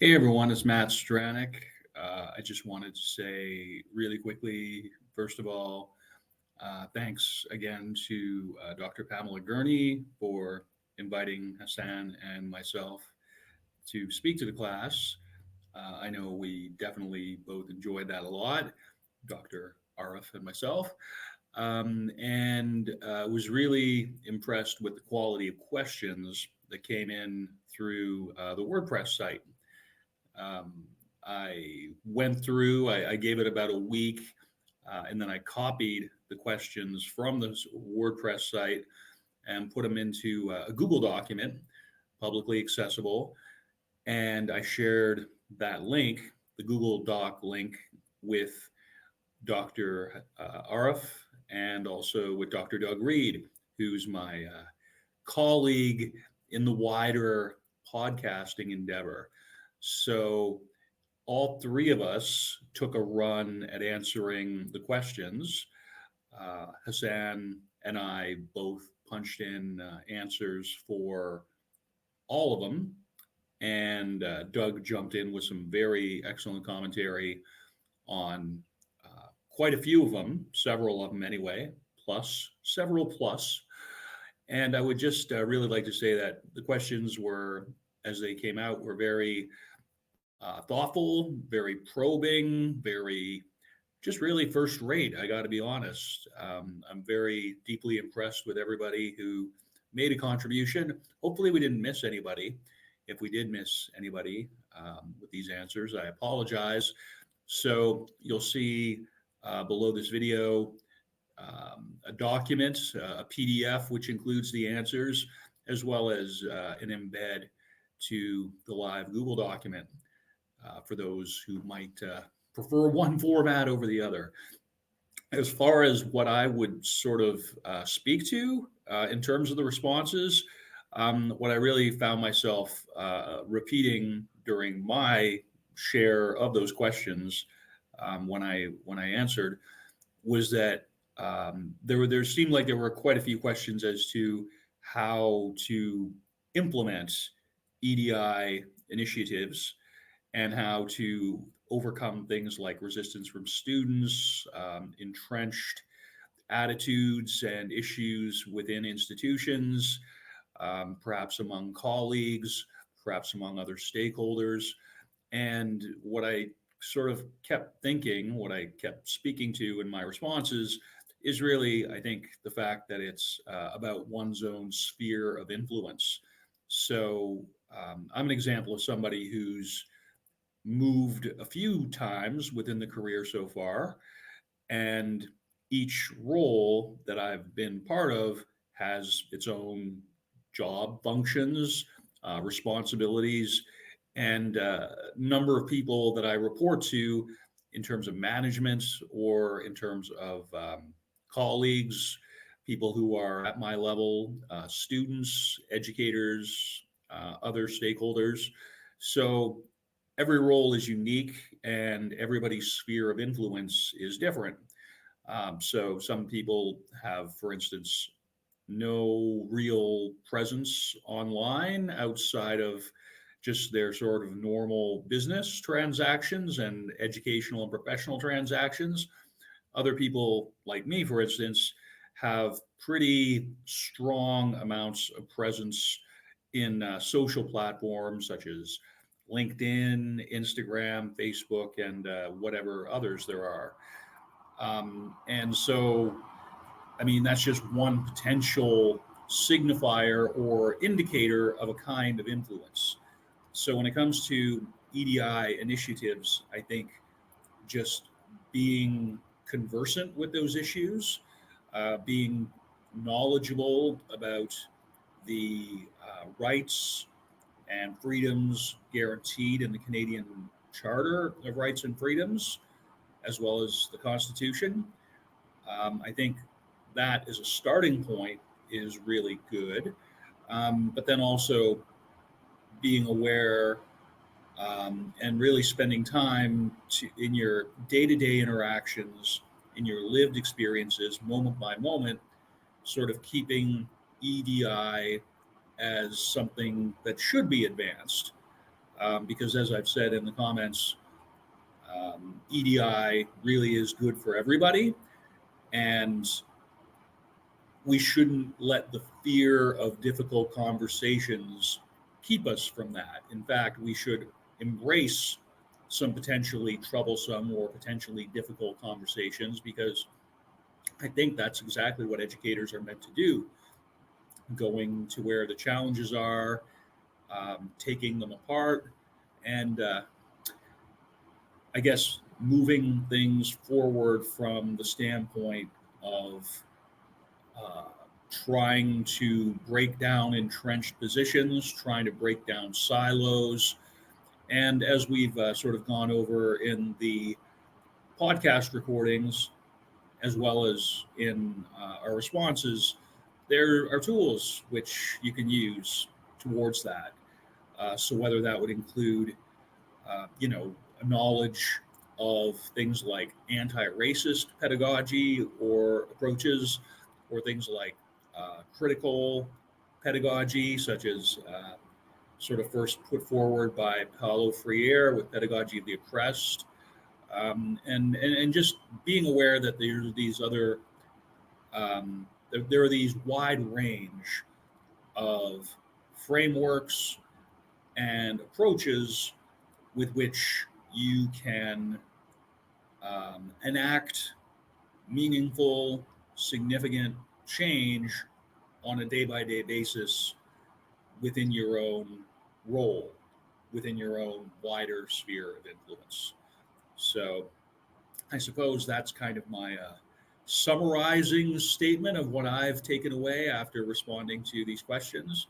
Hey everyone, it's Matt Stranick. I just wanted to say really quickly, first of all, thanks again to Dr. Pamela Gurney for inviting Hassan and myself to speak to the class. I know we definitely both enjoyed that a lot, Dr. Arif and myself, and was really impressed with the quality of questions that came in through the WordPress site. Um, I went through, I gave it about a week, and then I copied the questions from the WordPress site and put them into a Google document, publicly accessible. And I shared that link, the Google Doc link, with Dr. Arif and also with Dr. Doug Reed, who's my colleague in the wider podcasting endeavor. So all three of us took a run at answering the questions. Hassan and I both punched in answers for all of them, and Doug jumped in with some very excellent commentary on quite a few of them, several of them anyway, plus several plus. And I would just really like to say that the questions were, as they came out, were very thoughtful, very probing, very just really first rate. I got to be honest. I'm very deeply impressed with everybody who made a contribution. Hopefully, we didn't miss anybody. If we did miss anybody with these answers, I apologize. So you'll see below this video a document, a PDF, which includes the answers, as well as an embed to the live Google document for those who might prefer one format over the other. As far as what I would sort of speak to in terms of the responses, what I really found myself repeating during my share of those questions when I answered was that there seemed like there were quite a few questions as to how to implement EDI initiatives and how to overcome things like resistance from students, entrenched attitudes and issues within institutions, perhaps among colleagues, perhaps among other stakeholders. And what I sort of kept thinking, what I kept speaking to in my responses is really, I think, the fact that it's about one's own sphere of influence. So I'm an example of somebody who's moved a few times within the career so far, and each role that I've been part of has its own job functions, responsibilities, and number of people that I report to in terms of management or in terms of colleagues, people who are at my level, students, educators, other stakeholders. So every role is unique and everybody's sphere of influence is different. So some people have, for instance, no real presence online outside of just their sort of normal business transactions and educational and professional transactions. Other people, like me, for instance, have pretty strong amounts of presence in social platforms such as LinkedIn, Instagram, Facebook, and whatever others there are. And so, I mean, that's just one potential signifier or indicator of a kind of influence. So when it comes to EDI initiatives, I think just being conversant with those issues, being knowledgeable about the rights and freedoms guaranteed in the Canadian Charter of Rights and Freedoms, as well as the Constitution. I think that as a starting point is really good. But then also being aware and really spending time in your day-to-day interactions, in your lived experiences, moment by moment, sort of keeping EDI as something that should be advanced. because as I've said in the comments, EDI really is good for everybody, and we shouldn't let the fear of difficult conversations keep us from that. In fact, we should embrace some potentially troublesome or potentially difficult conversations, because I think that's exactly what educators are meant to do, going to where the challenges are, taking them apart, and I guess moving things forward from the standpoint of uh, trying to break down entrenched positions, trying to break down silos. And as we've sort of gone over in the podcast recordings, as well as in our responses, there are tools which you can use towards that. So whether that would include, a knowledge of things like anti-racist pedagogy or approaches, or things like critical pedagogy, such as sort of first put forward by Paulo Freire with Pedagogy of the Oppressed, and just being aware that there are these other there are these wide range of frameworks and approaches with which you can enact meaningful, significant change on a day by day basis within your own role, within your own wider sphere of influence. So I suppose that's kind of my summarizing statement of what I've taken away after responding to these questions.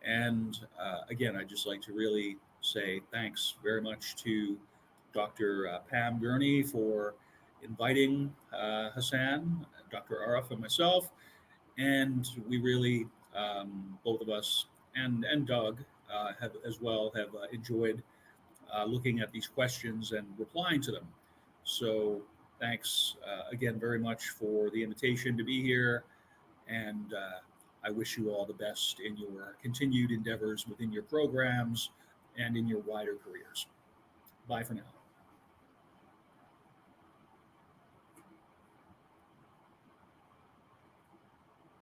And again, I'd just like to really say thanks very much to Dr. Pam Gurney for inviting Hassan, Dr. Arif, and myself. And we really, both of us, and Doug have as well have enjoyed looking at these questions and replying to them. So thanks again very much for the invitation to be here, and I wish you all the best in your continued endeavors within your programs and in your wider careers. Bye for now.